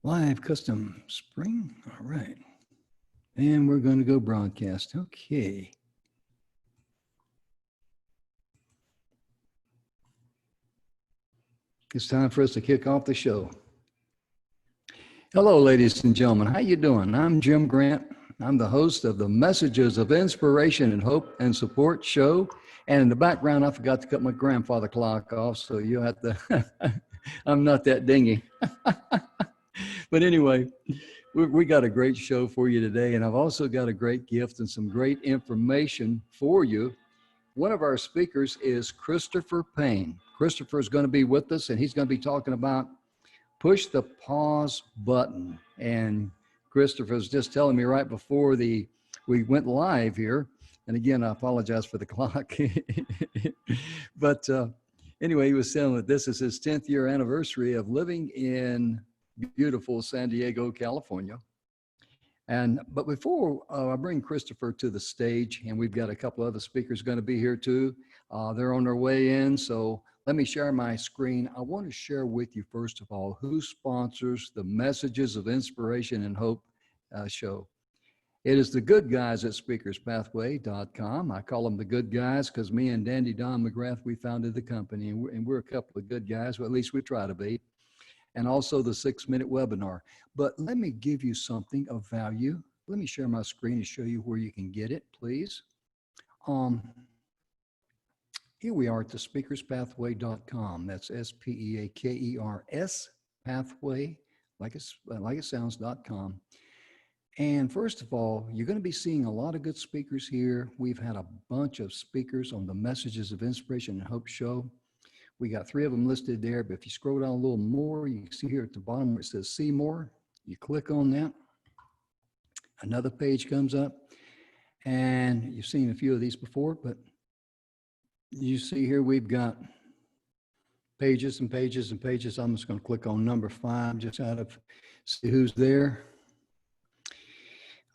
Live custom spring. All right. And we're going to go broadcast. Okay. It's time for us to kick off the show. Hello, ladies and gentlemen. How you doing? I'm Jim Grant. I'm the host of the Messages of Inspiration and Hope and Support show. And in the background, I forgot to cut my grandfather clock off, so you have to, I'm not that dingy. But anyway, we got a great show for you today, and I've also got a great gift and some great information for you. One of our speakers is Christopher Payne. Christopher is going to be with us, and he's going to be talking about push the pause button. And Christopher was just telling me right before we went live here, and again, I apologize for the clock. But anyway, he was saying that this is his 10th year anniversary of living in beautiful San Diego, California. But before I bring Christopher to the stage, and we've got a couple other speakers going to be here too. They're on their way in, so let me share my screen. I want to share with you, first of all, who sponsors the Messages of Inspiration and Hope show. It is the good guys at speakerspathway.com. I call them the good guys because me and Dandy Don McGrath, we founded the company, and we're a couple of good guys, well, at least we try to be. And also the 6-minute webinar. But let me give you something of value. Let me share my screen and show you where you can get it, please. Here we are at the speakerspathway.com. That's SPEAKERS pathway, like it sounds.com. And first of all, you're going to be seeing a lot of good speakers here. We've had a bunch of speakers on the Messages of Inspiration and Hope show. We got 3 of them listed there, but if you scroll down a little more, you can see here at the bottom where it says see more. You click on that. Another page comes up, and you've seen a few of these before, but you see here we've got pages and pages and pages. I'm just going to click on number 5 just out of see who's there.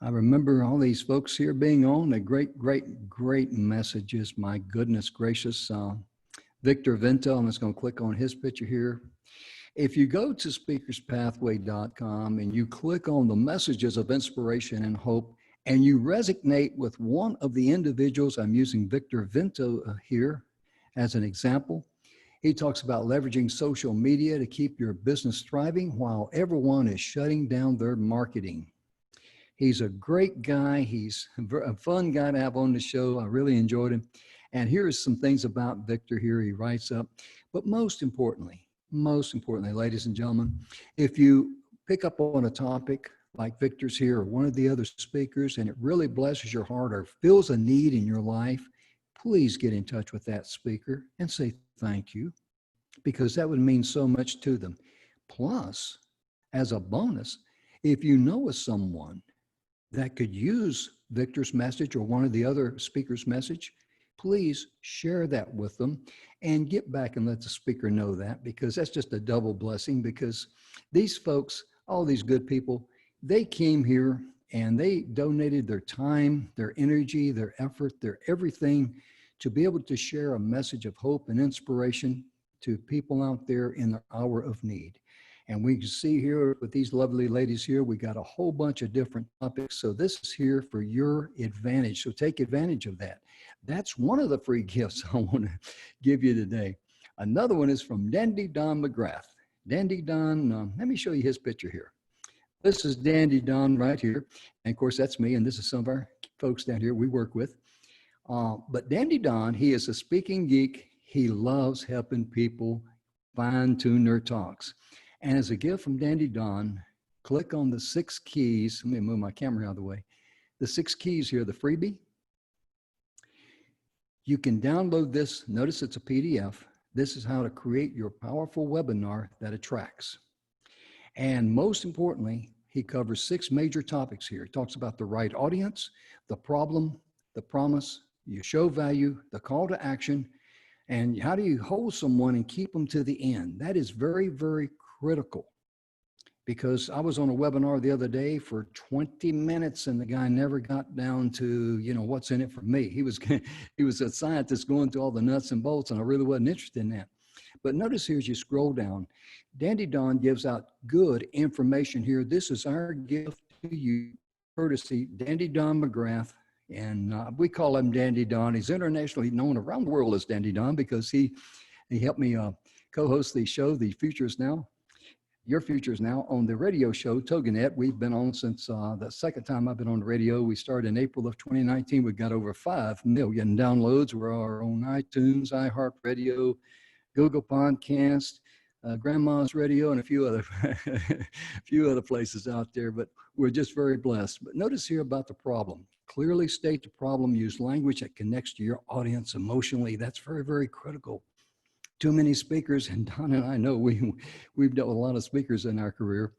I remember all these folks here being on. The great messages. My goodness gracious. Victor Vento, I'm just going to click on his picture here. If you go to speakerspathway.com and you click on the Messages of Inspiration and Hope, and you resonate with one of the individuals, I'm using Victor Vento here as an example. He talks about leveraging social media to keep your business thriving while everyone is shutting down their marketing. He's a great guy. He's a fun guy to have on the show. I really enjoyed him. And here's some things about Victor here. He writes up, but most importantly, ladies and gentlemen, if you pick up on a topic like Victor's here or one of the other speakers, and it really blesses your heart or fills a need in your life, please get in touch with that speaker and say thank you, because that would mean so much to them. Plus, as a bonus, if you know of someone that could use Victor's message or one of the other speakers' message, please share that with them and get back and let the speaker know that, because that's just a double blessing, because these folks, all these good people, they came here and they donated their time, their energy, their effort, their everything to be able to share a message of hope and inspiration to people out there in their hour of need. And we can see here with these lovely ladies here, we got a whole bunch of different topics. So this is here for your advantage. So take advantage of that. That's one of the free gifts I want to give you today. Another one is from Dandy Don McGrath. Dandy Don, let me show you his picture here. This is Dandy Don right here. And of course, that's me. And this is some of our folks down here we work with. But Dandy Don, he is a speaking geek. He loves helping people fine-tune their talks. And as a gift from Dandy Don, click on the 6 keys. Let me move my camera out of the way. The 6 keys here, the freebie. You can download this. Notice it's a PDF. This is how to create your powerful webinar that attracts. And most importantly, he covers 6 major topics here. He talks about the right audience, the problem, the promise, your show value, the call to action, and how do you hold someone and keep them to the end. That is very, very critical, because I was on a webinar the other day for 20 minutes and the guy never got down to, what's in it for me. He was a scientist going through all the nuts and bolts, and I really wasn't interested in that. But notice here as you scroll down, Dandy Don gives out good information here. This is our gift to you, courtesy Dandy Don McGrath. And we call him Dandy Don. He's internationally known around the world as Dandy Don because he helped me co-host the show, The Futures Now. Your Futures Now on the radio show, TogiNet. We've been on since the second time I've been on the radio. We started in April of 2019. We've got over 5 million downloads. We're on iTunes, iHeartRadio, Google Podcast, Grandma's Radio, and a few other places out there. But we're just very blessed. But notice here about the problem. Clearly state the problem. Use language that connects to your audience emotionally. That's very, very critical. Too many speakers, and Don and I know we've dealt with a lot of speakers in our career.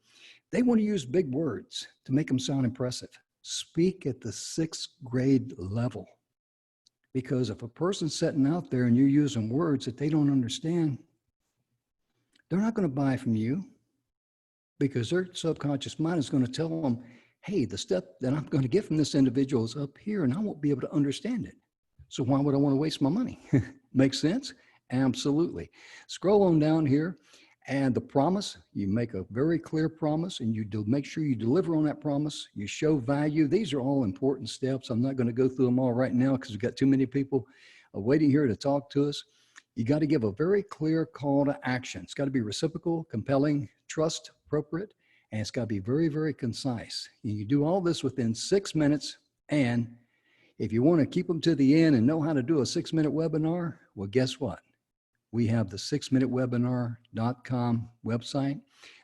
They want to use big words to make them sound impressive. Speak at the 6th grade level. Because if a person's sitting out there and you're using words that they don't understand, they're not going to buy from you because their subconscious mind is going to tell them, hey, the stuff that I'm going to get from this individual is up here and I won't be able to understand it. So why would I want to waste my money? Makes sense? Absolutely. Scroll on down here and the promise, you make a very clear promise and you make sure you deliver on that promise. You show value. These are all important steps. I'm not going to go through them all right now because we've got too many people waiting here to talk to us. You got to give a very clear call to action. It's got to be reciprocal, compelling, trust appropriate, and it's got to be very, very concise. You do all this within 6 minutes. And if you want to keep them to the end and know how to do a 6-minute webinar, well, guess what? We have the 6minutewebinar.com website.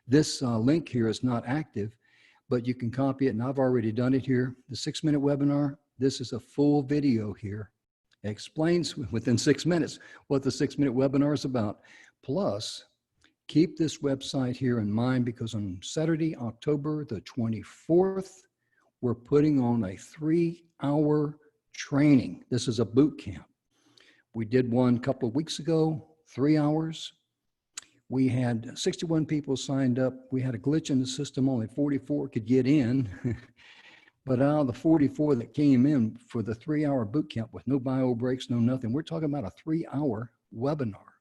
This link here is not active, but you can copy it, and I've already done it here. The 6-minute webinar, this is a full video here. It explains within 6 minutes what the 6-minute webinar is about. Plus, keep this website here in mind because on Saturday, October the 24th, we're putting on a 3-hour training. This is a boot camp. We did one a couple of weeks ago, 3 hours. We had 61 people signed up. We had a glitch in the system. Only 44 could get in. But out of the 44 that came in for the 3-hour boot camp with no bio breaks, no nothing, we're talking about a 3-hour webinar.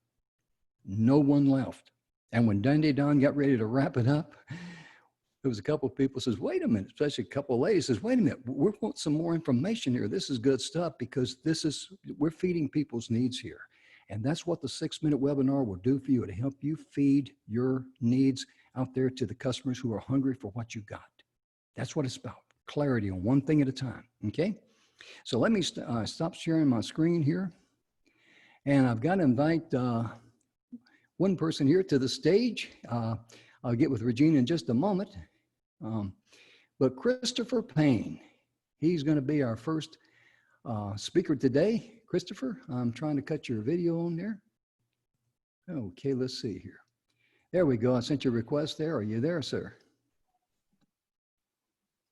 No one left. And when Dandy Don got ready to wrap it up, there was a couple of people says, wait a minute, especially a couple of ladies says, wait a minute, we want some more information here. This is good stuff because we're feeding people's needs here. And that's what the 6-minute webinar will do for you. It'll help you feed your needs out there to the customers who are hungry for what you got. That's what it's about. Clarity on one thing at a time. Okay. So let me stop sharing my screen here. And I've got to invite one person here to the stage. I'll get with Regina in just a moment. But Christopher Payne, he's going to be our first speaker today. Christopher, I'm trying to cut your video on there. Okay, let's see here. There we go. I sent you a request there. Are you there, sir?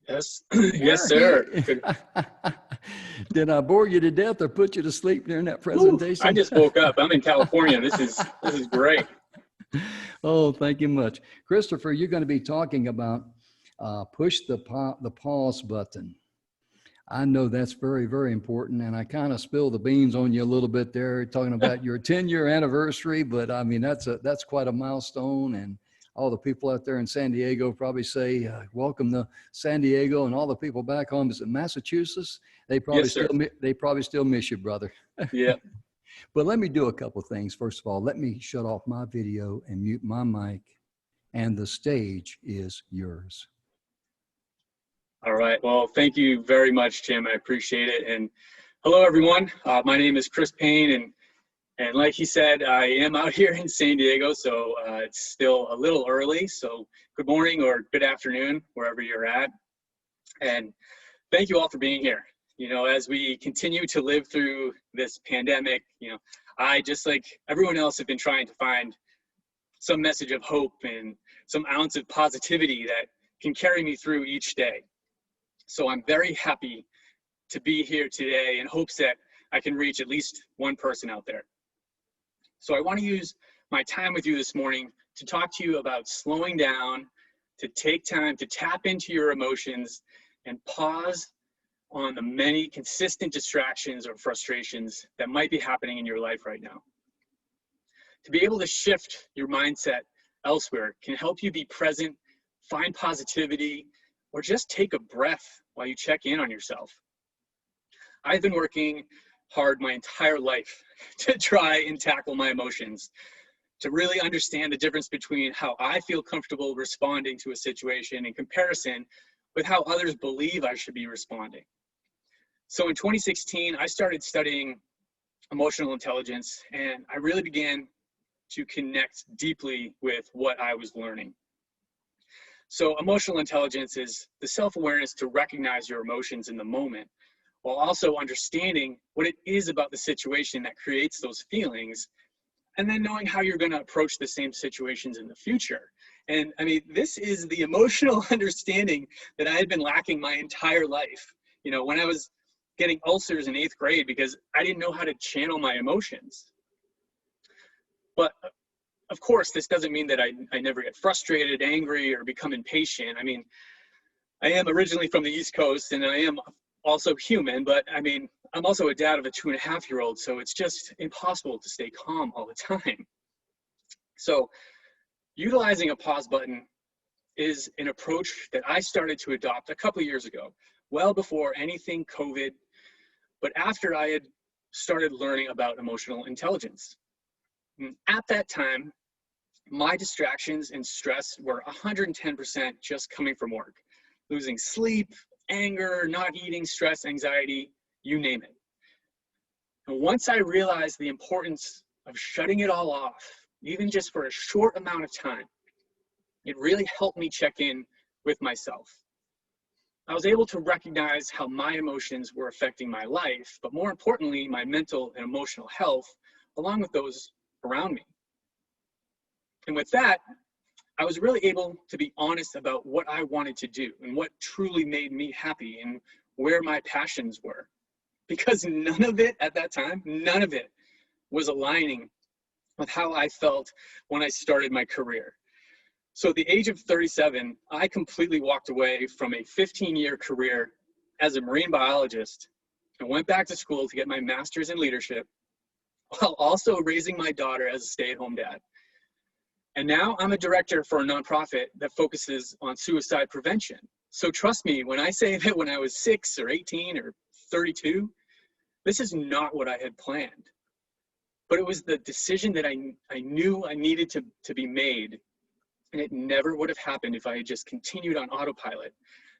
Yes, yes, sir. Did I bore you to death or put you to sleep during that presentation? Ooh, I just woke up. I'm in California. This is great. Oh, thank you much. Christopher, you're going to be talking about push the pause button. I know that's very, very important, and I kind of spilled the beans on you a little bit there, talking about your 10-year anniversary, but I mean, that's quite a milestone, and all the people out there in San Diego probably say, welcome to San Diego, and all the people back home is in Massachusetts. They probably still miss you, brother. Yeah. But let me do a couple things. First of all, let me shut off my video and mute my mic, and the stage is yours. All right. Well, thank you very much, Jim. I appreciate it. And hello, everyone. My name is Chris Payne, and like he said, I am out here in San Diego, so it's still a little early. So good morning or good afternoon, wherever you're at. And thank you all for being here. You know, as we continue to live through this pandemic, you know, I, just like everyone else, have been trying to find some message of hope and some ounce of positivity that can carry me through each day. So I'm very happy to be here today in hopes that I can reach at least one person out there. So I want to use my time with you this morning to talk to you about slowing down, to take time to tap into your emotions and pause on the many consistent distractions or frustrations that might be happening in your life right now. To be able to shift your mindset elsewhere can help you be present, find positivity, or just take a breath while you check in on yourself. I've been working hard my entire life to try and tackle my emotions, to really understand the difference between how I feel comfortable responding to a situation in comparison with how others believe I should be responding. So in 2016, I started studying emotional intelligence, and I really began to connect deeply with what I was learning. So emotional intelligence is the self-awareness to recognize your emotions in the moment, while also understanding what it is about the situation that creates those feelings, and then knowing how you're going to approach the same situations in the future. And I mean, this is the emotional understanding that I had been lacking my entire life. You know, when I was getting ulcers in 8th grade because I didn't know how to channel my emotions. But of course, this doesn't mean that I never get frustrated, angry, or become impatient. I mean, I am originally from the East Coast, and I am also human, but I mean, I'm also a dad of a 2.5-year-old, so it's just impossible to stay calm all the time. So utilizing a pause button is an approach that I started to adopt a couple of years ago, well before anything COVID, but after I had started learning about emotional intelligence. And at that time, my distractions and stress were 110% just coming from work, losing sleep, anger, not eating, stress, anxiety, you name it. And once I realized the importance of shutting it all off, even just for a short amount of time, it really helped me check in with myself. I was able to recognize how my emotions were affecting my life, but more importantly, my mental and emotional health, along with those around me. And with that, I was really able to be honest about what I wanted to do and what truly made me happy and where my passions were. Because none of it at that time, none of it was aligning with how I felt when I started my career. So at the age of 37, I completely walked away from a 15-year career as a marine biologist and went back to school to get my master's in leadership while also raising my daughter as a stay-at-home dad. And now I'm a director for a nonprofit that focuses on suicide prevention. So trust me, when I say that when I was 6 or 18 or 32, this is not what I had planned. But it was the decision that I knew I needed to be made. And it never would have happened if I had just continued on autopilot,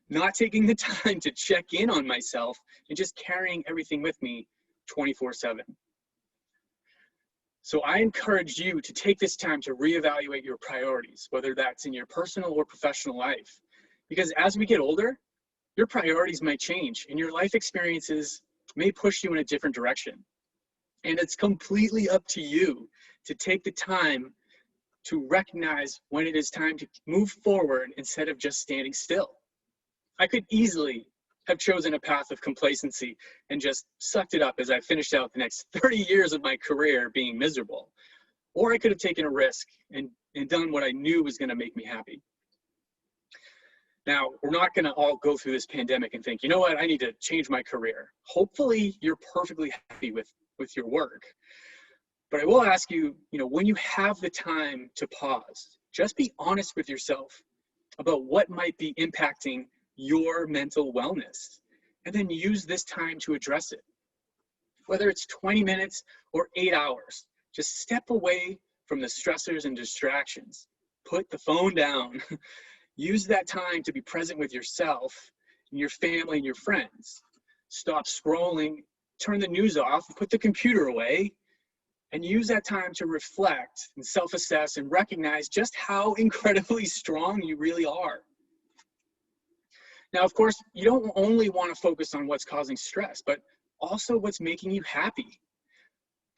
not taking the time to check in on myself and just carrying everything with me 24/7. So I encourage you to take this time to reevaluate your priorities, whether that's in your personal or professional life. Because as we get older, your priorities might change and your life experiences may push you in a different direction. And it's completely up to you to take the time to recognize when it is time to move forward instead of just standing still. I could easily have chosen a path of complacency and just sucked it up as I finished out the next 30 years of my career being miserable. Or I could have taken a risk and done what I knew was going to make me happy. Now, we're not going to all go through this pandemic and think, you know what, I need to change my career. Hopefully, you're perfectly happy with your work. But I will ask you, when you have the time to pause, just be honest with yourself about what might be impacting your mental wellness, and then use this time to address it. Whether it's 20 minutes or 8 hours, just step away from the stressors and distractions. Put the phone down. Use that time to be present with yourself and your family and your friends. Stop scrolling, turn the news off, put the computer away, and use that time to reflect and self-assess and recognize just how incredibly strong you really are. Now, of course, you don't only want to focus on what's causing stress, but also what's making you happy.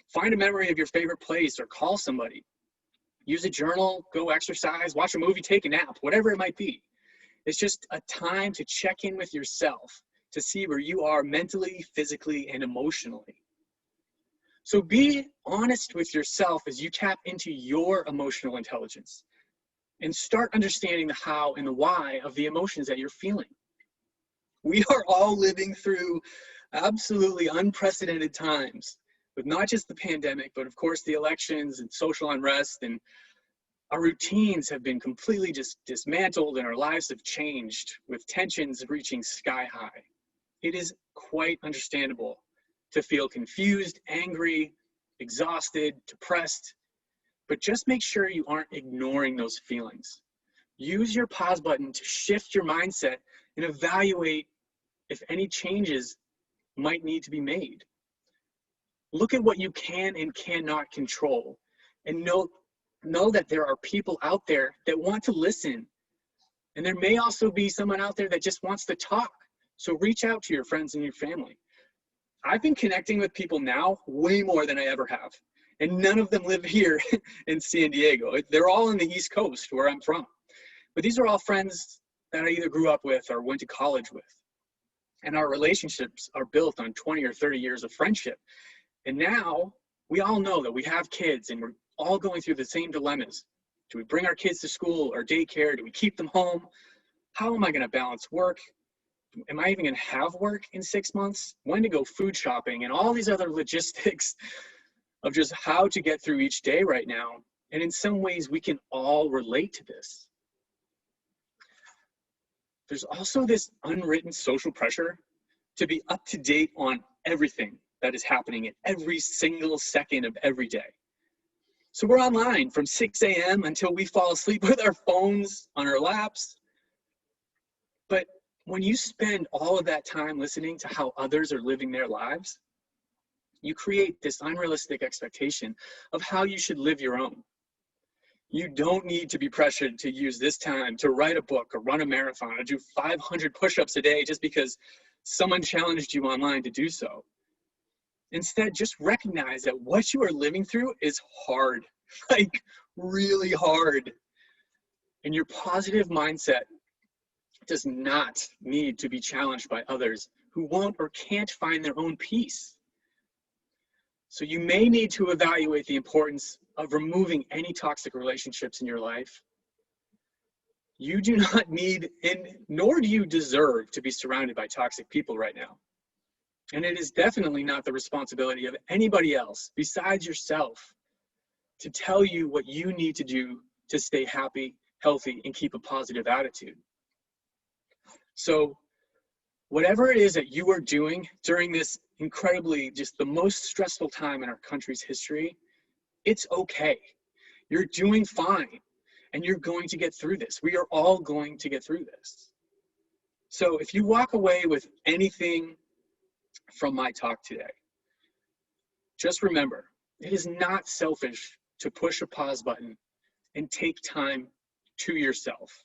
Find a memory of your favorite place or call somebody. Use a journal, go exercise, watch a movie, take a nap, whatever it might be. It's just a time to check in with yourself to see where you are mentally, physically, and emotionally. So be honest with yourself as you tap into your emotional intelligence and start understanding the how and the why of the emotions that you're feeling. We are all living through absolutely unprecedented times with not just the pandemic, but of course the elections and social unrest, and our routines have been completely just dismantled and our lives have changed with tensions reaching sky high. It is quite understandable to feel confused, angry, exhausted, depressed, but just make sure you aren't ignoring those feelings. Use your pause button to shift your mindset and evaluate if any changes might need to be made. Look at what you can and cannot control, and know that there are people out there that want to listen. And there may also be someone out there that just wants to talk. So reach out to your friends and your family. I've been connecting with people now way more than I ever have. And none of them live here in San Diego. They're all on the East Coast where I'm from. But these are all friends that I either grew up with or went to college with. And our relationships are built on 20 or 30 years of friendship. And now we all know that we have kids and we're all going through the same dilemmas. Do we bring our kids to school or daycare? Do we keep them home? How am I going to balance work? Am I even going to have work in 6 months? When to go food shopping and all these other logistics of just how to get through each day right now. And in some ways, we can all relate to this. There's also this unwritten social pressure to be up to date on everything that is happening at every single second of every day. So we're online from 6 a.m. until we fall asleep with our phones on our laps. But when you spend all of that time listening to how others are living their lives, you create this unrealistic expectation of how you should live your own. You don't need to be pressured to use this time to write a book or run a marathon or do 500 push-ups a day just because someone challenged you online to do so. Instead, just recognize that what you are living through is hard, like really hard. And your positive mindset does not need to be challenged by others who won't or can't find their own peace. So you may need to evaluate the importance of removing any toxic relationships in your life. You do not need, and nor do you deserve, to be surrounded by toxic people right now. And it is definitely not the responsibility of anybody else besides yourself to tell you what you need to do to stay happy, healthy, and keep a positive attitude. So whatever it is that you are doing during this incredibly, just the most stressful time in our country's history, it's okay. You're doing fine, and you're going to get through this. We are all going to get through this. So if you walk away with anything from my talk today, just remember, it is not selfish to push a pause button and take time to yourself.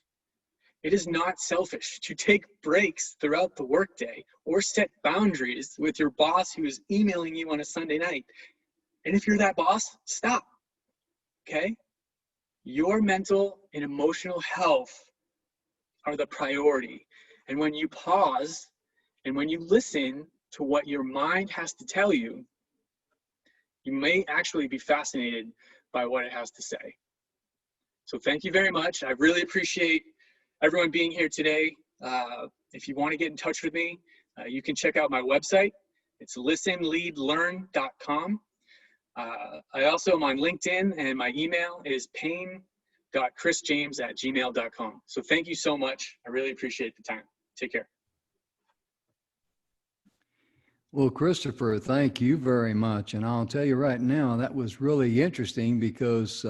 It is not selfish to take breaks throughout the workday or set boundaries with your boss who is emailing you on a Sunday night. And if you're that boss, stop, okay? Your mental and emotional health are the priority. And when you pause and when you listen to what your mind has to tell you, you may actually be fascinated by what it has to say. So thank you very much. I really appreciate everyone being here today. If you want to get in touch with me, you can check out my website. It's listenleadlearn.com. I also am on LinkedIn, and my email is payne.chrisjames@gmail.com. So thank you so much. I really appreciate the time. Take care. Well, Christopher, thank you very much. And I'll tell you right now, that was really interesting because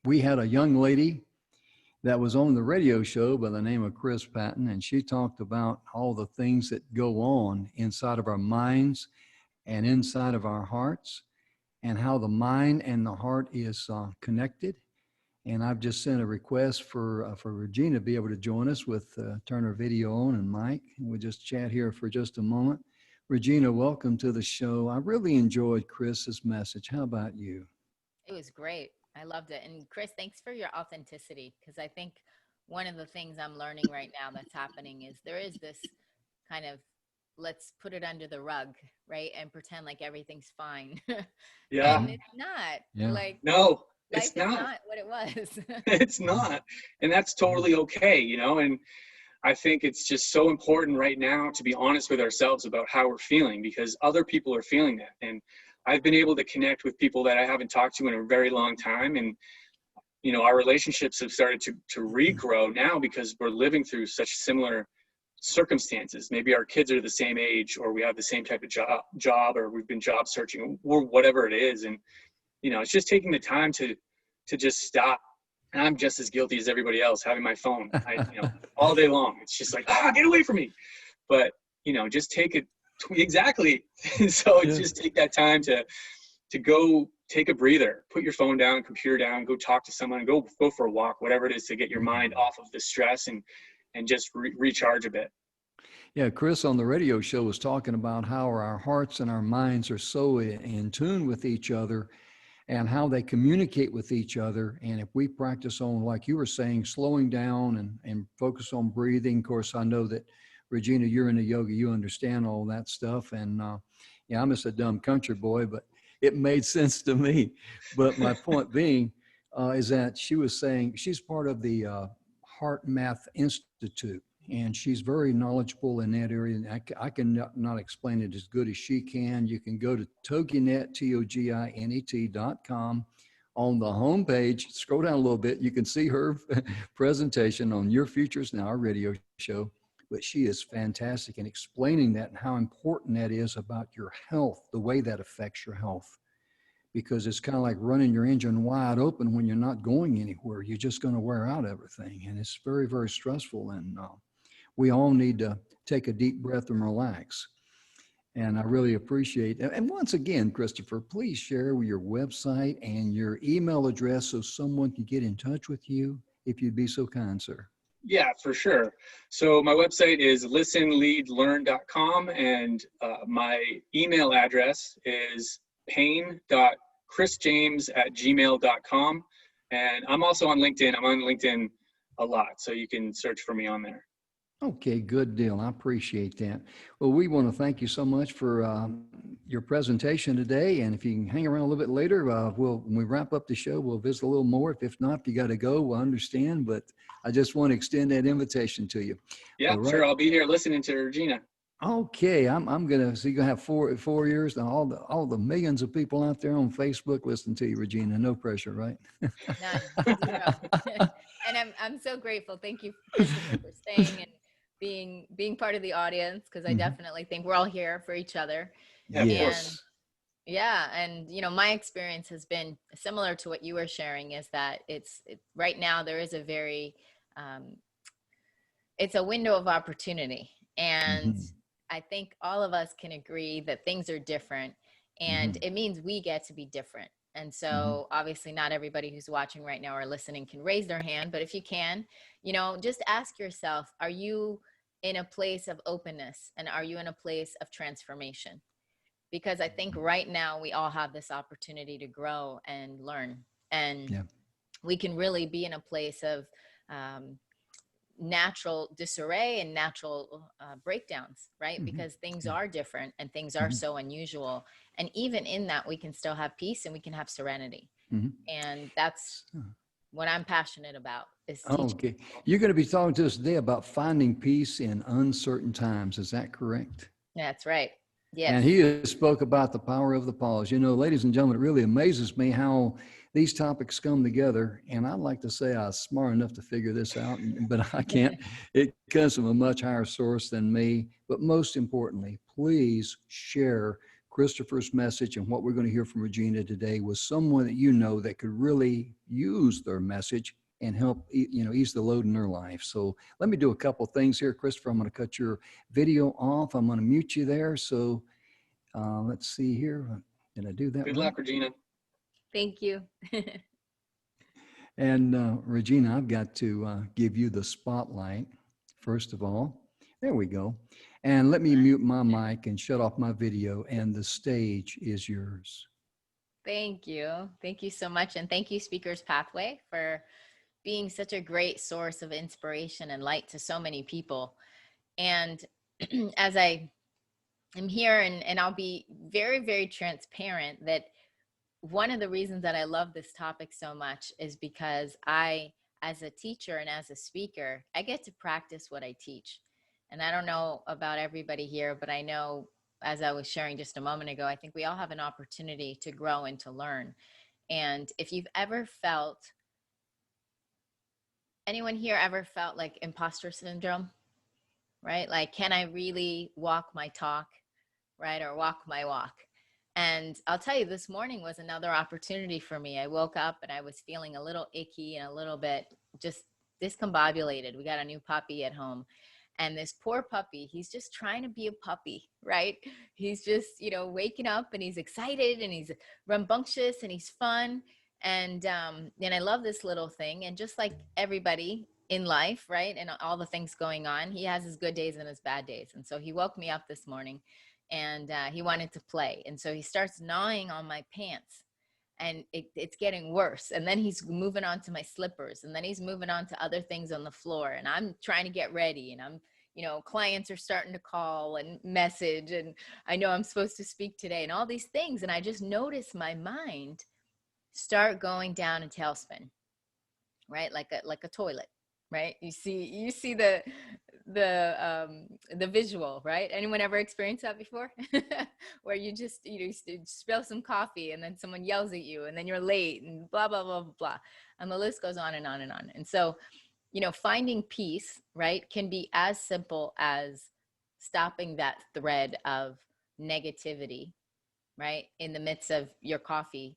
we had a young lady that was on the radio show by the name of Chris Patton, and she talked about all the things that go on inside of our minds and inside of our hearts, and how the mind and the heart is connected. And I've just sent a request for Regina to be able to join us with turn her video on and mic. And we'll just chat here for just a moment. Regina, welcome to the show. I really enjoyed Chris's message. How about you? It was great. I loved it. And Chris, thanks for your authenticity, because I think one of the things I'm learning right now that's happening is there is this kind of, let's put it under the rug, right? And pretend like everything's fine. Yeah. And it's not. Yeah. Like, No, life it's is not. not what it was. It's not. And that's totally okay, you know? And I think it's just so important right now to be honest with ourselves about how we're feeling, because other people are feeling that. And I've been able to connect with people that I haven't talked to in a very long time. And, you know, our relationships have started to regrow now because we're living through such similar circumstances. Maybe our kids are the same age, or we have the same type of job, or we've been job searching, or whatever it is. And, you know, it's just taking the time to just stop. And I'm just as guilty as everybody else, having my phone, you know, all day long. It's just like, get away from me. But, you know, just take it. Exactly. So Yeah. just take that time to go take a breather, put your phone down, computer down, go talk to someone, go for a walk, whatever it is, to get your mind off of the stress and just recharge a bit. Yeah, Chris on the radio show was talking about how our hearts and our minds are so in tune with each other and how they communicate with each other. And if we practice on, like you were saying, slowing down and focus on breathing. Of course, I know that, Regina, you're into yoga, you understand all that stuff. And yeah, I'm just a dumb country boy, but it made sense to me. But my point being is that she was saying she's part of the Heart Math Institute, and she's very knowledgeable in that area. And I can not explain it as good as she can. You can go to Toginet, TOGINET.com. On the homepage, scroll down a little bit, you can see her presentation on Your Futures Now, our radio show. But she is fantastic in explaining that and how important that is about your health, the way that affects your health. Because it's kind of like running your engine wide open when you're not going anywhere. You're just going to wear out everything. And it's very, very stressful. And we all need to take a deep breath and relax. And I really appreciate it. And once again, Christopher, please share your website and your email address so someone can get in touch with you, if you'd be so kind, sir. Yeah, for sure. So my website is listenleadlearn.com, and my email address is payne.chrisjames@gmail.com. And I'm also on LinkedIn. I'm on LinkedIn a lot, so you can search for me on there. Okay, good deal. I appreciate that. Well, we want to thank you so much for your presentation today. And if you can hang around a little bit later, when we wrap up the show, we'll visit a little more. If not, if you got to go, we'll understand. But I just want to extend that invitation to you. Yeah, Right. sure. I'll be here listening to Regina. Okay, I'm gonna. So you're gonna have four years now. All the millions of people out there on Facebook listening to you, Regina. No pressure, right? None, zero. And I'm so grateful. Thank you, Christopher, for staying and being part of the audience, because I definitely think we're all here for each other. Yeah, of Yes. course. Yeah, and you know, my experience has been similar to what you were sharing. Is that right now there is a very it's a window of opportunity, and I think all of us can agree that things are different, and it means we get to be different. And so obviously not everybody who's watching right now or listening can raise their hand, but if you can, you know, just ask yourself, are you in a place of openness, and are you in a place of transformation? Because I think right now we all have this opportunity to grow and learn, and we can really be in a place of natural disarray and natural breakdowns, right? Because things are different and things are so unusual. And even in that, we can still have peace and we can have serenity. And that's what I'm passionate about, is teaching. Okay. You're going to be talking to us today about finding peace in uncertain times. Is that correct? That's right. Yes. And he spoke about the power of the pause. You know, ladies and gentlemen, it really amazes me how these topics come together. And I'd like to say I was smart enough to figure this out, but I can't. It comes from a much higher source than me. But most importantly, please share Christopher's message and what we're going to hear from Regina today with someone that you know that could really use their message and help, you know, ease the load in their life. So let me do a couple things here, Christopher. I'm going to cut your video off. I'm going to mute you there. So let's see here. Did I do that? Good right? luck, Regina. Thank you. And Regina, I've got to give you the spotlight, first of all. There we go. And let me mute my mic and shut off my video, and the stage is yours. Thank you. Thank you so much. And thank you, Speakers Pathway, for being such a great source of inspiration and light to so many people. And as I am here, and I'll be very, very transparent, that one of the reasons that I love this topic so much is because I, as a teacher and as a speaker, I get to practice what I teach. And I don't know about everybody here, but I know as I was sharing just a moment ago, I think we all have an opportunity to grow and to learn. And if you've ever felt, anyone here ever felt like imposter syndrome, right? Like, can I really walk my talk, right? Or walk my walk? And I'll tell you, this morning was another opportunity for me. I woke up and I was feeling a little icky and a little bit just discombobulated. We got a new puppy at home. And this poor puppy, he's just trying to be a puppy, right? He's just, waking up and he's excited and he's rambunctious and he's fun. And I love this little thing. And just like everybody in life, right? And all the things going on, he has his good days and his bad days. And so he woke me up this morning and he wanted to play. And so he starts gnawing on my pants and it's getting worse. And then he's moving on to my slippers and then he's moving on to other things on the floor. And I'm trying to get ready and I'm, clients are starting to call and message and I know I'm supposed to speak today and all these things. And I just notice my mind start going down a tailspin, right? Like a toilet, right? You see the visual, right? Anyone ever experienced that before? Where you just, you spill some coffee and then someone yells at you and then you're late and blah, blah, blah, blah, blah. And the list goes on and on and on. And so, finding peace, right, can be as simple as stopping that thread of negativity, right? In the midst of your coffee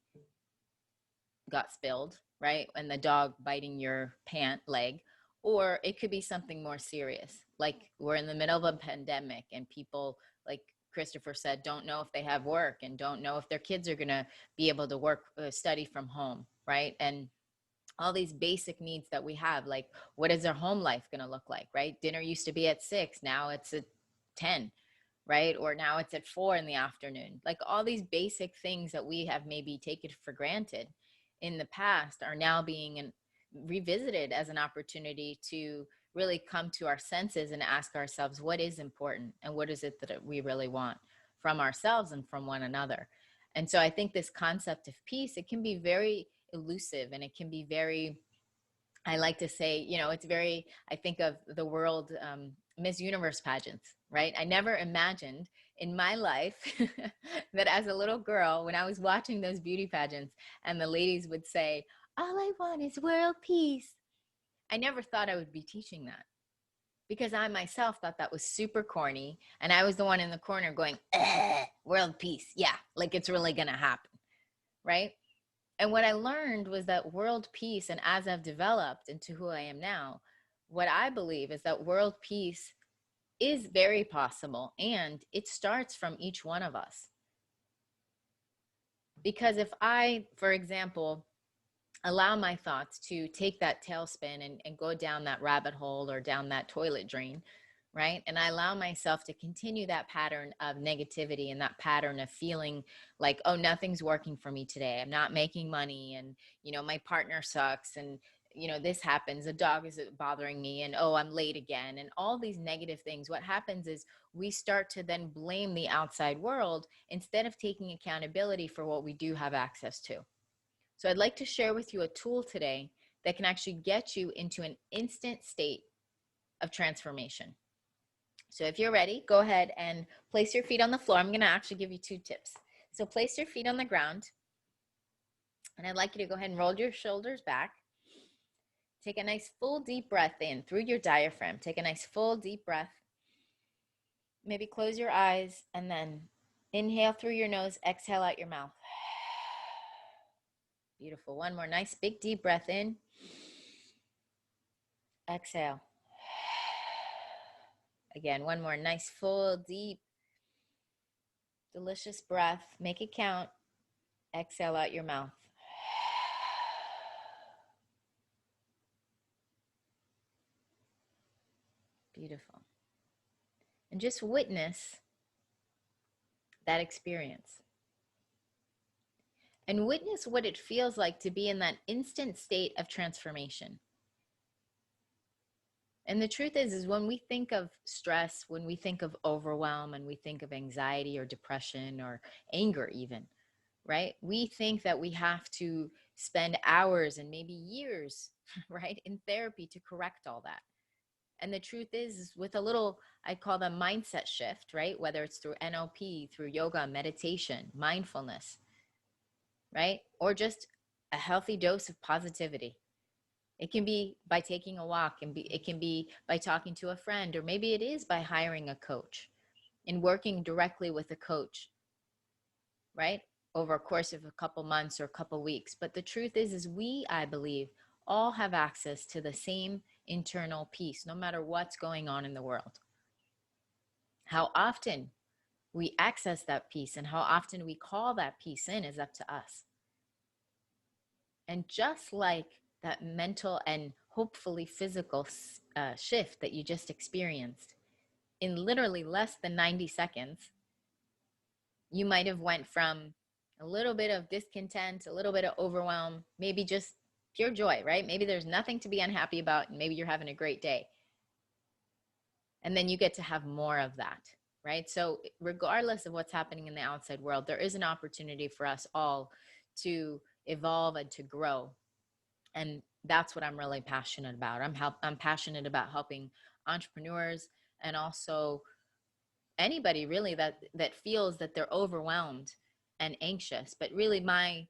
got spilled, right? And the dog biting your pant leg. Or it could be something more serious. Like we're in the middle of a pandemic and people, like Christopher said, don't know if they have work and don't know if their kids are going to be able to work, study from home, right? And all these basic needs that we have, like what is our home life going to look like, right? Dinner used to be at 6, now it's at 10, right? Or now it's at 4 in the afternoon. Like all these basic things that we have maybe taken for granted in the past are now being revisited as an opportunity to really come to our senses and ask ourselves what is important and what is it that we really want from ourselves and from one another. And so I think this concept of peace, it can be very elusive and it can be very, I like to say, it's very, I think of the world Miss Universe pageants, right? I never imagined in my life that as a little girl, when I was watching those beauty pageants and the ladies would say, all I want is world peace. I never thought I would be teaching that because I myself thought that was super corny. And I was the one in the corner going, world peace. Yeah, like it's really going to happen, right? And what I learned was that world peace, and as I've developed into who I am now, what I believe is that world peace is very possible, and it starts from each one of us. Because if I, for example, allow my thoughts to take that tailspin and go down that rabbit hole or down that toilet drain, right? And I allow myself to continue that pattern of negativity and that pattern of feeling like, oh, nothing's working for me today. I'm not making money. And, my partner sucks. And, this happens. The dog is bothering me. And, oh, I'm late again. And all these negative things. What happens is we start to then blame the outside world instead of taking accountability for what we do have access to. So I'd like to share with you a tool today that can actually get you into an instant state of transformation. So if you're ready, go ahead and place your feet on the floor. I'm going to actually give you 2 tips. So place your feet on the ground. And I'd like you to go ahead and roll your shoulders back. Take a nice full deep breath in through your diaphragm. Take a nice full deep breath. Maybe close your eyes and then inhale through your nose, exhale out your mouth. Beautiful. One more nice big deep breath in. Exhale. Again, one more nice full deep delicious breath. Make it count. Exhale out your mouth. Beautiful. And just witness that experience. And witness what it feels like to be in that instant state of transformation. And the truth is when we think of stress, when we think of overwhelm, and we think of anxiety or depression or anger even, right? We think that we have to spend hours and maybe years, right, in therapy to correct all that. And the truth is with a little, I call them mindset shift, right? Whether it's through NLP, through yoga, meditation, mindfulness, right? Or just a healthy dose of positivity. It can be by taking a walk, and it can be by talking to a friend, or maybe it is by hiring a coach and working directly with a coach, right? Over a course of a couple months or a couple weeks. But the truth is we, I believe, all have access to the same internal peace, no matter what's going on in the world. How often we access that peace and how often we call that peace in is up to us. And just like that mental and hopefully physical shift that you just experienced, in literally less than 90 seconds, you might have went from a little bit of discontent, a little bit of overwhelm, maybe just pure joy, right? Maybe there's nothing to be unhappy about, and maybe you're having a great day. And then you get to have more of that, right? So regardless of what's happening in the outside world, there is an opportunity for us all to evolve and to grow. And that's what I'm really passionate about. I'm passionate about helping entrepreneurs and also anybody really that feels that they're overwhelmed and anxious. But really my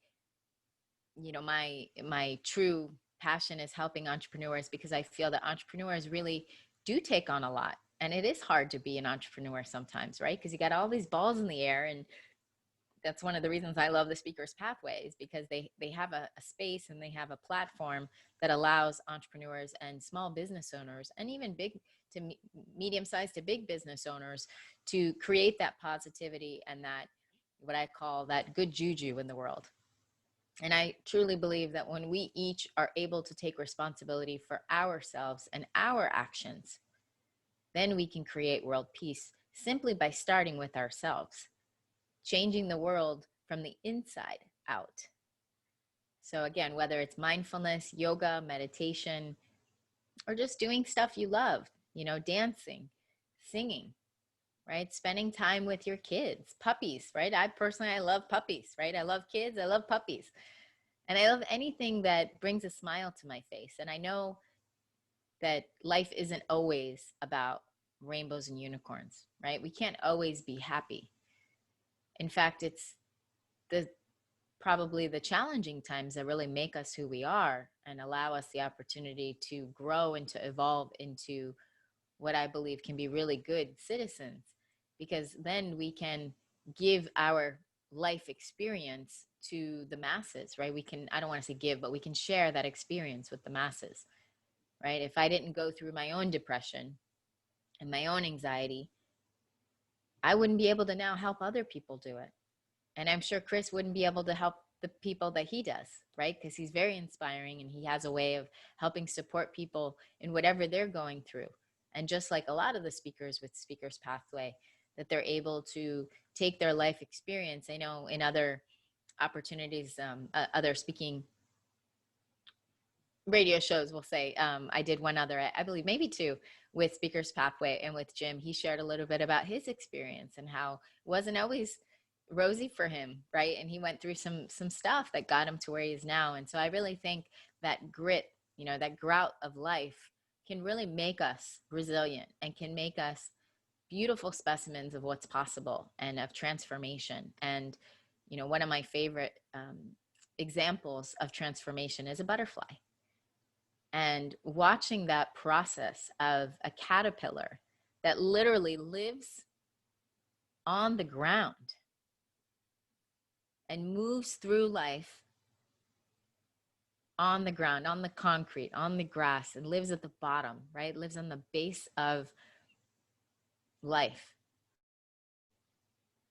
true passion is helping entrepreneurs, because I feel that entrepreneurs really do take on a lot. And it is hard to be an entrepreneur sometimes, right? Because you got all these balls in the air. And that's one of the reasons I love the Speaker's Pathways, because they have a space and they have a platform that allows entrepreneurs and small business owners, and even big to medium-sized to big business owners, to create that positivity and that, what I call that good juju in the world. And I truly believe that when we each are able to take responsibility for ourselves and our actions, then we can create world peace simply by starting with ourselves, changing the world from the inside out. So again, whether it's mindfulness, yoga, meditation, or just doing stuff you love, dancing, singing, right? Spending time with your kids, puppies, right? I love puppies, right? I love kids, I love puppies. And I love anything that brings a smile to my face. And I know that life isn't always about rainbows and unicorns, right? We can't always be happy. In fact, it's probably the challenging times that really make us who we are and allow us the opportunity to grow and to evolve into what I believe can be really good citizens, because then we can give our life experience to the masses, right? I don't want to say give, but we can share that experience with the masses, right? If I didn't go through my own depression and my own anxiety, I wouldn't be able to now help other people do it. And I'm sure Chris wouldn't be able to help the people that he does, right? Because he's very inspiring and he has a way of helping support people in whatever they're going through. And just like a lot of the speakers with Speaker's Pathway, that they're able to take their life experience. I know in other opportunities, other speaking radio shows, we'll say, I did one other, I believe maybe two, with Speaker's Pathway, and with Jim, he shared a little bit about his experience and how it wasn't always rosy for him, right? And he went through some stuff that got him to where he is now. And so I really think that grit, that grout of life can really make us resilient and can make us beautiful specimens of what's possible and of transformation. And one of my favorite examples of transformation is a butterfly. And watching that process of a caterpillar that literally lives on the ground and moves through life on the ground, on the concrete, on the grass, and lives at the bottom, right? Lives on the base of life.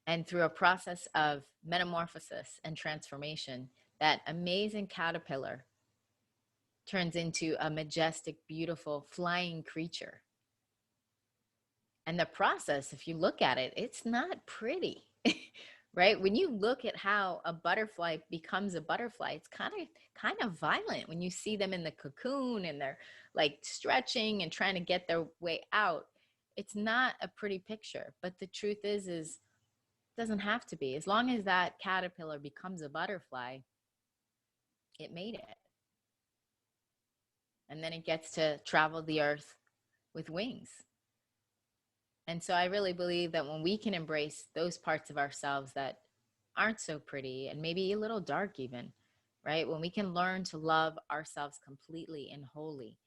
And through a process of metamorphosis and transformation, that amazing caterpillar turns into a majestic, beautiful, flying creature. And the process, if you look at it, it's not pretty. Right? When you look at how a butterfly becomes a butterfly, it's kind of violent when you see them in the cocoon and they're like stretching and trying to get their way out. It's not a pretty picture, but the truth is it doesn't have to be. As long as that caterpillar becomes a butterfly, it made it. And then it gets to travel the earth, with wings. And so I really believe that when we can embrace those parts of ourselves that aren't so pretty and maybe a little dark even, right? When we can learn to love ourselves completely and wholly,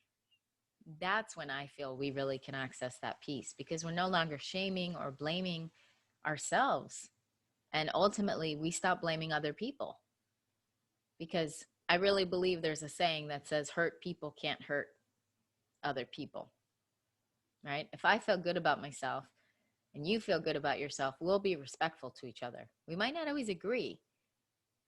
that's when I feel we really can access that peace, because we're no longer shaming or blaming ourselves. And ultimately, we stop blaming other people, because I really believe there's a saying that says, hurt people can't hurt other people, right? If I feel good about myself and you feel good about yourself, we'll be respectful to each other. We might not always agree,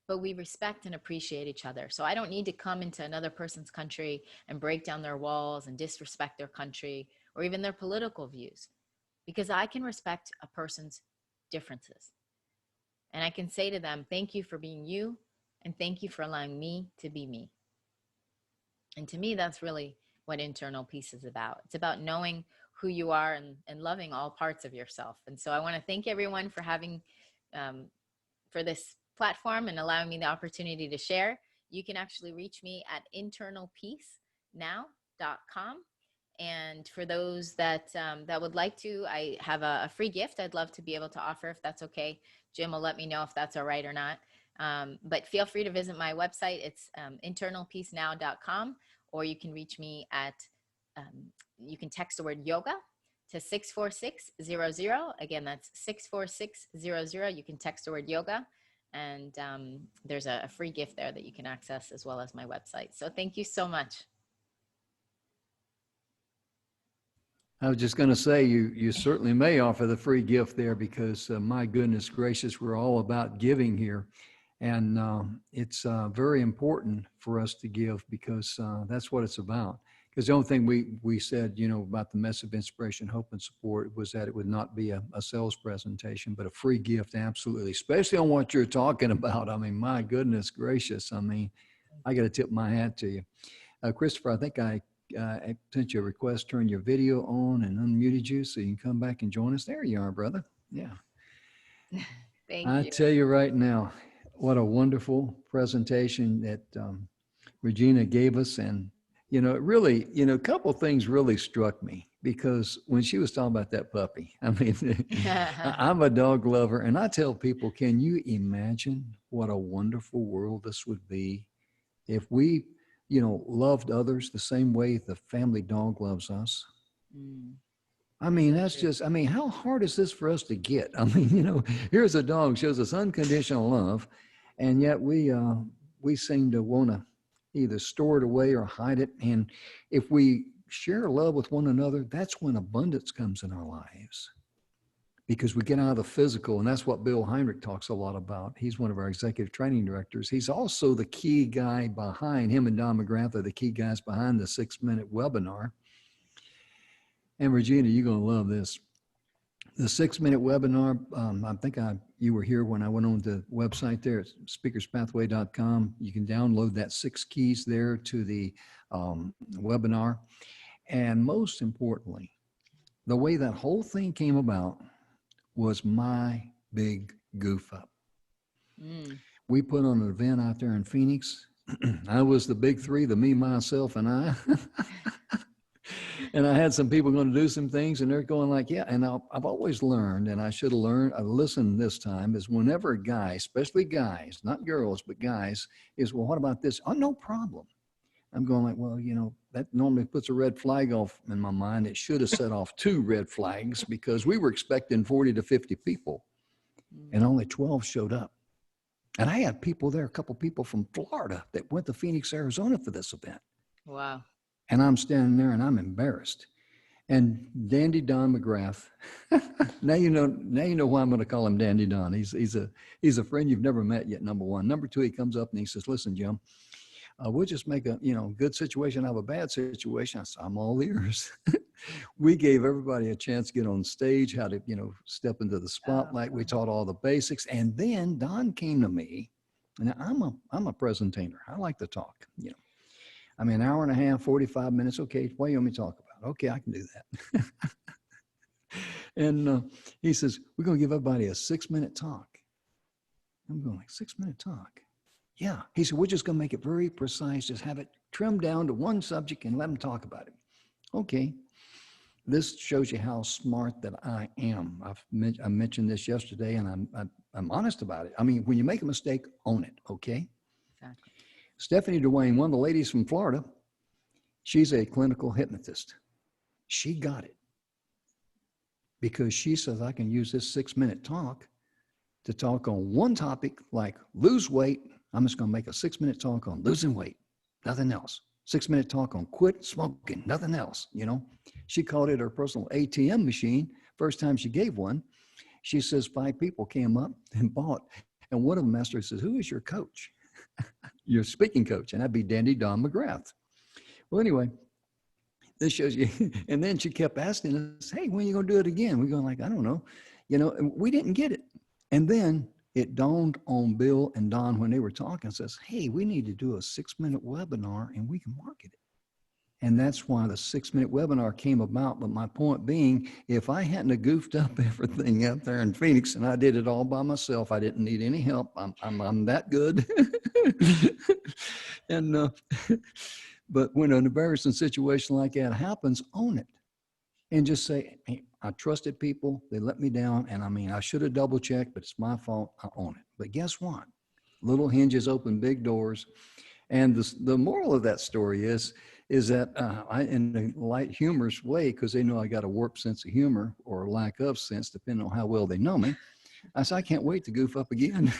but we respect and appreciate each other. So I don't need to come into another person's country and break down their walls and disrespect their country or even their political views, because I can respect a person's differences. And I can say to them, thank you for being you, and thank you for allowing me to be me. And to me, that's really what internal peace is about. It's about knowing who you are and loving all parts of yourself. And so I want to thank everyone for having, for this platform and allowing me the opportunity to share. You can actually reach me at internalpeacenow.com. And for those that that would like to, I have a free gift I'd love to be able to offer, if that's okay. Jim will let me know if that's all right or not. But feel free to visit my website. It's internalpeacenow.com, or you can reach me at, you can text the word yoga to 64600. Again, that's 64600. You can text the word yoga, and there's a free gift there that you can access, as well as my website. So thank you so much. I was just going to say, you certainly may offer the free gift there, because my goodness gracious, we're all about giving here. And it's very important for us to give, because that's what it's about. Because the only thing we said, about the mess of inspiration, hope, and support was that it would not be a sales presentation, but a free gift, absolutely, especially on what you're talking about. I mean, my goodness gracious. I mean, I got to tip my hat to you. Christopher, I think I sent you a request, turn your video on and unmuted you so you can come back and join us. There you are, brother. Yeah. Thank I you. tell you right now, what a wonderful presentation that Regina gave us. And, it really, a couple of things really struck me, because when she was talking about that puppy, I mean, I'm a dog lover, and I tell people, can you imagine what a wonderful world this would be if we loved others the same way the family dog loves us? I mean, that's just, how hard is this for us to get? I mean, here's a dog, shows us unconditional love, and yet we seem to want to either store it away or hide it. And if we share love with one another, that's when abundance comes in our lives, because we get out of the physical. And that's what Bill Heinrich talks a lot about. He's one of our executive training directors. He's also the key guy behind, him and Don McGrath are the key guys behind the 6-minute webinar. And Regina, you're going to love this. The 6-minute webinar, I think you were here when I went on the website there at speakerspathway.com. You can download that 6 keys there to the webinar. And most importantly, the way that whole thing came about was my big goof up. We put on an event out there in Phoenix. I was the big 3, the me, myself, and I. And I had some people going to do some things, and they're going like, yeah. And I've always learned, and I should have learned, I listened this time, is whenever a guy, especially guys, not girls, but guys, is, well, what about this? Oh, no problem. I'm going like, well, that normally puts a red flag off in my mind. It should have set off 2 red flags, because we were expecting 40 to 50 people, and only 12 showed up. And I had people there, a couple people from Florida that went to Phoenix, Arizona for this event. Wow. And I'm standing there and I'm embarrassed. And Dandy Don McGrath, now you know why I'm going to call him Dandy Don. He's a friend you've never met yet, number one. Number two, he comes up and he says, listen, Jim, we'll just make a good situation out of a bad situation. I said, I'm all ears. We gave everybody a chance to get on stage, how to step into the spotlight. We taught all the basics, and then Don came to me, and I'm a presenter. I like to talk. An hour and a half, 45 minutes. Okay, what do you want me to talk about? Okay, I can do that. And he says, we're going to give everybody a 6-minute talk. I'm going like, 6-minute talk? Yeah. He said, we're just going to make it very precise. Just have it trimmed down to one subject and let them talk about it. Okay. this shows you how smart that I am. I mentioned this yesterday, and I'm honest about it. I mean, when you make a mistake, own it, okay? Exactly. Stephanie Dwayne, one of the ladies from Florida, she's a clinical hypnotist. She got it because she says, I can use this 6-minute talk to talk on one topic like lose weight. I'm just going to make a 6-minute talk on losing weight, nothing else. 6-minute talk on quit smoking, nothing else. You know, she called it her personal ATM machine. First time she gave one, she says 5 people came up and bought. And one of them asked her, says, who is your coach? Your speaking coach. And that'd be Dandy Don McGrath. Well, anyway, this shows you. And then she kept asking us, hey, when are you going to do it again? We're going like, I don't know. You know, and we didn't get it. And then it dawned on Bill and Don when they were talking, says, hey, we need to do a 6-minute webinar and we can market it. And that's why the 6-minute webinar came about. But my point being, if I hadn't have goofed up everything out there in Phoenix and I did it all by myself, I didn't need any help. I'm that good. And but when an embarrassing situation like that happens, own it and just say, hey, I trusted people. They let me down. And I mean, I should have double checked, but it's my fault. I own it. But guess what? Little hinges open big doors. And the moral of that story is that I, in a light humorous way, because they know I got a warped sense of humor or lack of sense, depending on how well they know me, I said, I can't wait to goof up again.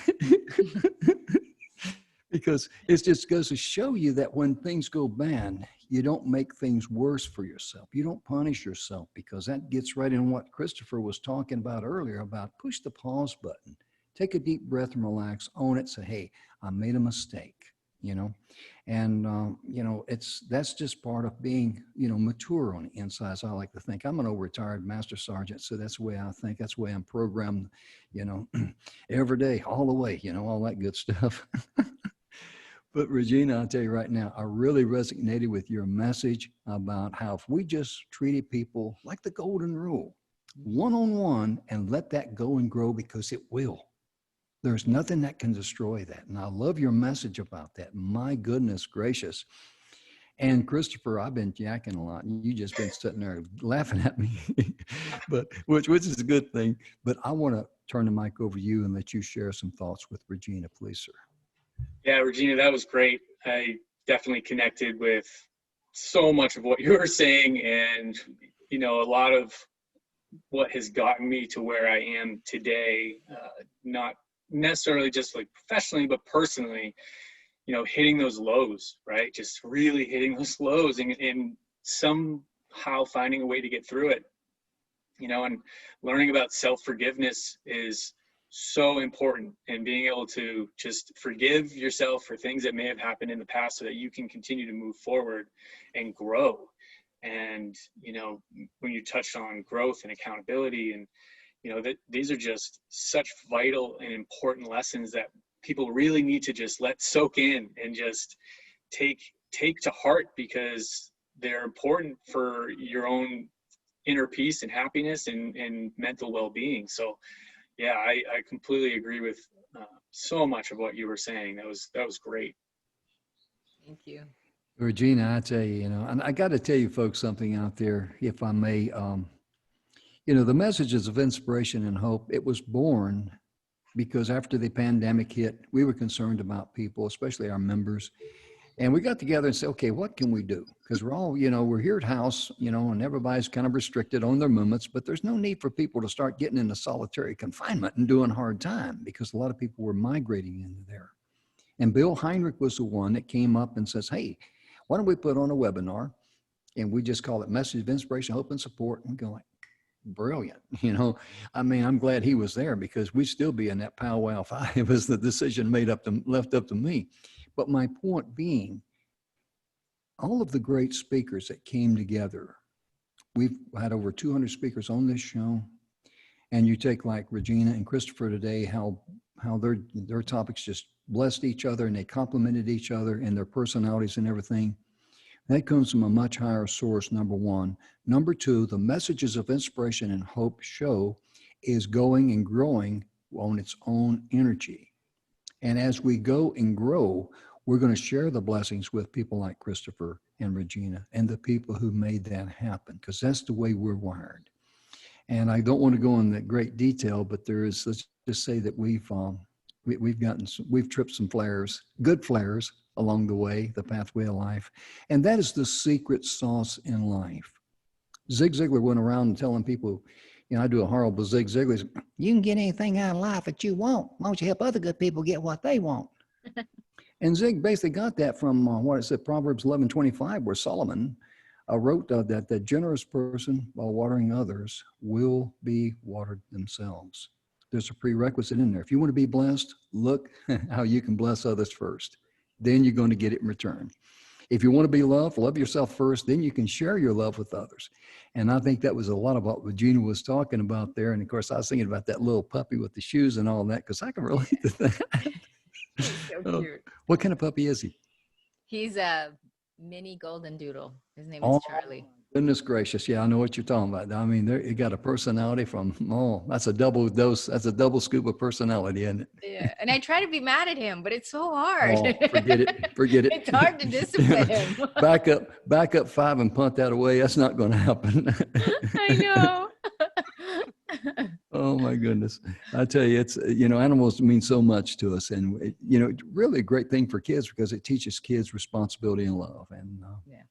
Because it just goes to show you that when things go bad, you don't make things worse for yourself. You don't punish yourself, because that gets right in what Christopher was talking about earlier about push the pause button, take a deep breath and relax, own it, say, hey, I made a mistake. You know, and, you know, that's just part of being, you know, mature on the inside. So I like to think I'm an old retired master sergeant. So that's the way I think, that's the way I'm programmed, you know, every day, all the way, you know, all that good stuff. But Regina, I'll tell you right now, I really resonated with your message about how if we just treated people like the golden rule, one-on-one, and let that go and grow, because it will. There's nothing that can destroy that. And I love your message about that. My goodness gracious. And Christopher, I've been yakking a lot, and you just been sitting there laughing at me, but which is a good thing. But I want to turn the mic over to you and let you share some thoughts with Regina, please, sir. Yeah, Regina, that was great. I definitely connected with so much of what you were saying, and, you know, a lot of what has gotten me to where I am today, not necessarily just like professionally, but personally, you know, hitting those lows, right? Just really hitting those lows and somehow finding a way to get through it, you know, and learning about self-forgiveness is so important, and being able to just forgive yourself for things that may have happened in the past so that you can continue to move forward and grow. And, you know, when you touched on growth and accountability, and, you know, that these are just such vital and important lessons that people really need to just let soak in and just take to heart, because they're important for your own inner peace and happiness and mental well-being. So yeah, I completely agree with so much of what you were saying. That was great. Thank you. Regina, I tell you, you know, and I got to tell you folks something out there, if I may. You know, the messages of inspiration and hope, it was born because after the pandemic hit, we were concerned about people, especially our members. And we got together and said, okay, what can we do? Because we're all, you know, we're here at house, you know, and everybody's kind of restricted on their movements, but there's no need for people to start getting into solitary confinement and doing hard time, because a lot of people were migrating into there. And Bill Heinrich was the one that came up and says, hey, why don't we put on a webinar, and we just call it Message of Inspiration, Hope, and Support. And we go like, brilliant. You know, I mean, I'm glad he was there, because we'd still be in that powwow five as the decision left up to me. But my point being, all of the great speakers that came together, we've had over 200 speakers on this show. And you take like Regina and Christopher today, how their topics just blessed each other, and they complemented each other and their personalities and everything. That comes from a much higher source, number one. Number two, the Messages of Inspiration and Hope show is going and growing on its own energy. And as we go and grow, we're going to share the blessings with people like Christopher and Regina and the people who made that happen, because that's the way we're wired. And I don't want to go into great detail, but there is, let's just say that we've tripped some flares, good flares along the way, the pathway of life. And that is the secret sauce in life. Zig Ziglar went around telling people, you know, I do a horrible Zig Ziglar. You can get anything out of life that you want. Why don't you help other good people get what they want? And Zig basically got that from what it said, Proverbs 11:25, where Solomon wrote that the generous person, while watering others, will be watered themselves. There's a prerequisite in there. If you want to be blessed, look how you can bless others first. Then you're going to get it in return. If you want to be loved, love yourself first, then you can share your love with others. And I think that was a lot of what Regina was talking about there. And of course, I was thinking about that little puppy with the shoes and all that, because I can relate to that. So cute. What kind of puppy is he? He's a mini golden doodle. His name is Oh, Charlie. Goodness gracious. Yeah, I know what you're talking about. I mean, you got a personality from, that's a double dose. That's a double scoop of personality, isn't it? Yeah. And I try to be mad at him, but it's so hard. Oh, forget it. Forget it. It's hard to discipline him. Back up 5 and punt that away. That's not going to happen. I know. Oh my goodness. I tell you, it's, you know, animals mean so much to us, and you know, really a great thing for kids because it teaches kids responsibility and love. And Yeah.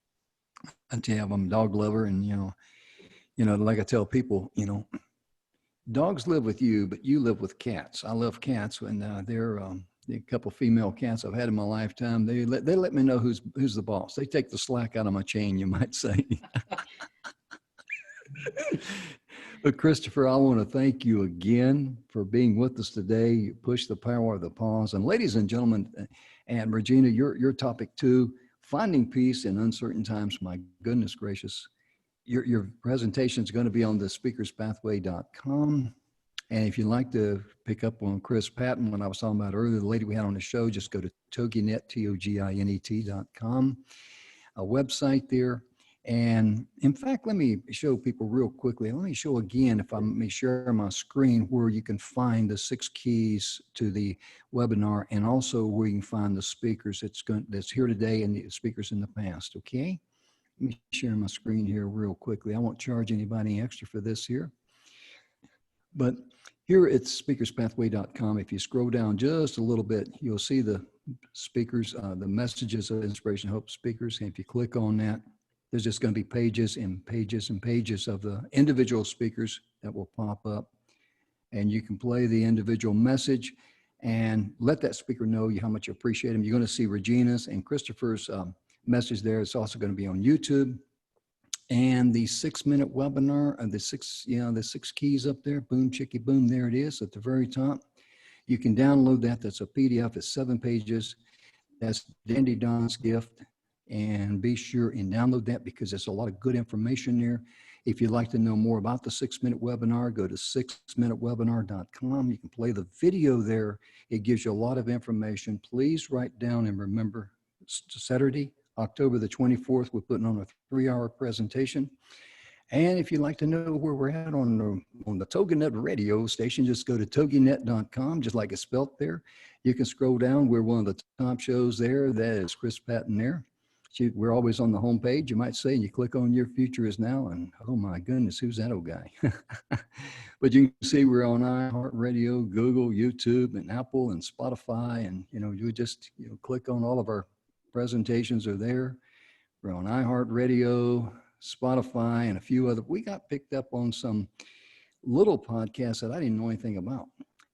I tell you, I'm a dog lover, and you know, like I tell people, you know, dogs live with you, but you live with cats. I love cats, and they're a couple female cats I've had in my lifetime. They let me know who's the boss. They take the slack out of my chain, you might say. But Christopher, I want to thank you again for being with us today. You push the power of the pause. And ladies and gentlemen, and Regina, your topic too, finding peace in uncertain times. My goodness gracious. Your presentation is going to be on the speakerspathway.com. And if you'd like to pick up on Chris Patton, when I was talking about earlier, the lady we had on the show, just go to Toginet, TOGINET.com, a website there. And in fact, let me show people real quickly. Let me show again, if I may share my screen, where you can find the 6 keys to the webinar, and also where you can find the speakers that's here today and the speakers in the past. Okay. Let me share my screen here real quickly. I won't charge anybody extra for this here. But here at speakerspathway.com, if you scroll down just a little bit, you'll see the speakers, the messages of inspiration, hope speakers. And if you click on that, there's just going to be pages and pages and pages of the individual speakers that will pop up. And you can play the individual message and let that speaker know how much you appreciate them. You're going to see Regina's and Christopher's message there. It's also going to be on YouTube. And the 6-minute webinar, the 6 keys up there, boom, chicky, boom, there it is at the very top. You can download that. That's a PDF. It's 7 pages. That's Dandy Don's gift. And be sure and download that because there's a lot of good information there. If you'd like to know more about the 6-minute webinar, go to 6minutewebinar.com. You can play the video there. It gives you a lot of information. Please write down and remember Saturday, October the 24th, we're putting on a 3-hour presentation. And if you'd like to know where we're at on the TogiNet radio station, just go to toginet.com, just like it's spelt there. You can scroll down. We're one of the top shows there. That is Chris Patton there. We're always on the homepage, you might say, and you click on Your Future Is Now, and oh my goodness, who's that old guy? But you can see we're on iHeartRadio, Google, YouTube, and Apple, and Spotify, and you just click on all of our presentations are there. We're on iHeartRadio, Spotify, and a few other. We got picked up on some little podcasts that I didn't know anything about.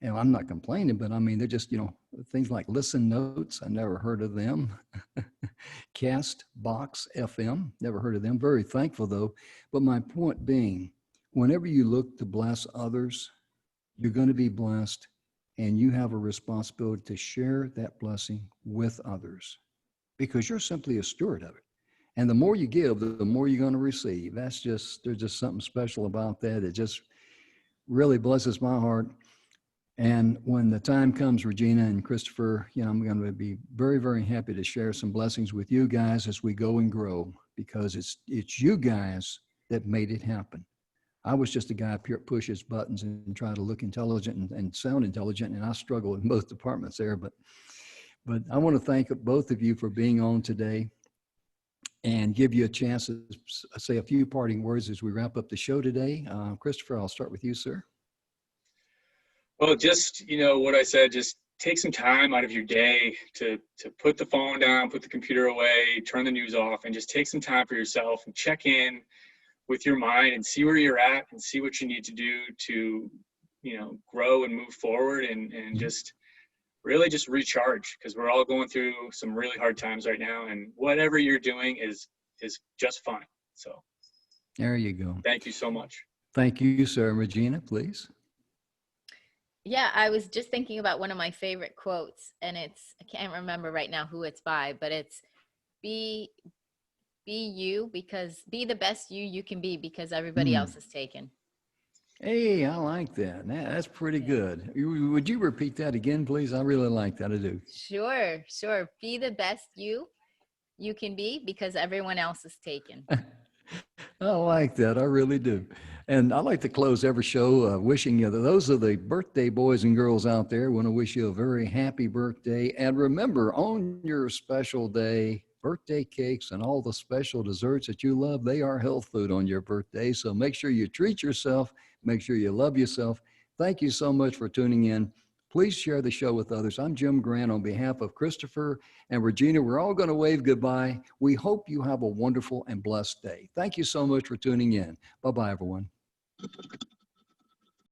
And I'm not complaining, but I mean, they're just, things like Listen Notes. I never heard of them. Castbox FM, never heard of them. Very thankful though. But my point being, whenever you look to bless others, you're going to be blessed, and you have a responsibility to share that blessing with others because you're simply a steward of it. And the more you give, the more you're going to receive. There's just something special about that. It just really blesses my heart. And when the time comes, Regina and Christopher, I'm going to be very, very happy to share some blessings with you guys as we go and grow, because it's you guys that made it happen. I was just a guy up here pushes buttons and try to look intelligent and sound intelligent, and I struggle in both departments there. But I want to thank both of you for being on today. and give you a chance to say a few parting words as we wrap up the show today. Christopher, I'll start with you, sir. Well, just, what I said, just take some time out of your day to put the phone down, put the computer away, turn the news off, and just take some time for yourself and check in with your mind and see where you're at and see what you need to do to, grow and move forward and just really just recharge, because we're all going through some really hard times right now, and whatever you're doing is just fine. So there you go. thank you so much. Thank you, sir. Regina, please. Yeah, I was just thinking about one of my favorite quotes, and I can't remember right now who it's by, but it's be you, because be the best you can be, because everybody else is taken. Hey, I like that. That's pretty good. Would you repeat that again, please? I really like that. I do. Sure. Be the best you can be, because everyone else is taken. I like that. I really do. And I like to close every show wishing you, those are the birthday boys and girls out there, want to wish you a very happy birthday. And remember, on your special day, birthday cakes and all the special desserts that you love, they are health food on your birthday. So make sure you treat yourself. Make sure you love yourself. Thank you so much for tuning in. Please share the show with others. I'm Jim Grant on behalf of Christopher and Regina. We're all going to wave goodbye. We hope you have a wonderful and blessed day. Thank you so much for tuning in. Bye-bye, everyone.